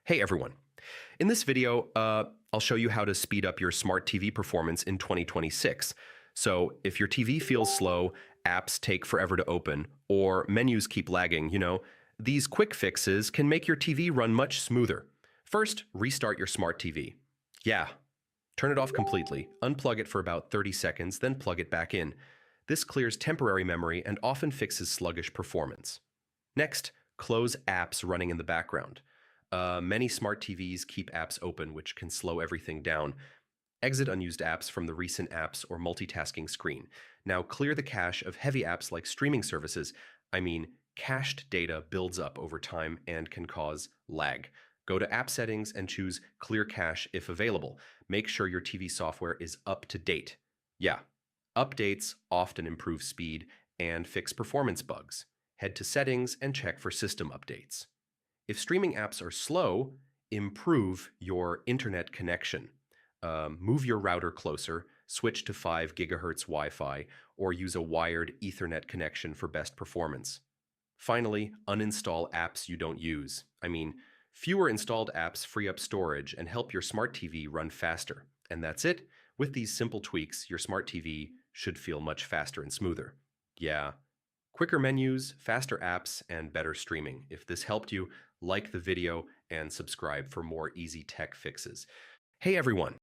Hey everyone. In this video, I'll show you how to speed up your smart TV performance in 2026. So if your TV feels slow, apps take forever to open, or menus keep lagging, these quick fixes can make your TV run much smoother. First, restart your smart TV. Yeah, turn it off completely, unplug it for about 30 seconds, then plug it back in. This clears temporary memory and often fixes sluggish performance. Next, close apps running in the background. Many smart TVs keep apps open, which can slow everything down. Exit unused apps from the recent apps or multitasking screen. Now clear the cache of heavy apps like streaming services. Cached data builds up over time and can cause lag. Go to app settings and choose clear cache if available. Make sure your TV software is up to date. Yeah, updates often improve speed and fix performance bugs. Head to settings and check for system updates. If streaming apps are slow, improve your internet connection. Move your router closer, switch to 5 gigahertz Wi-Fi, or use a wired Ethernet connection for best performance. Finally, uninstall apps you don't use. Fewer installed apps free up storage and help your smart TV run faster. And that's it. With these simple tweaks, your smart TV should feel much faster and smoother. Yeah. Quicker menus, faster apps, and better streaming. If this helped you, like the video and subscribe for more easy tech fixes. Hey everyone,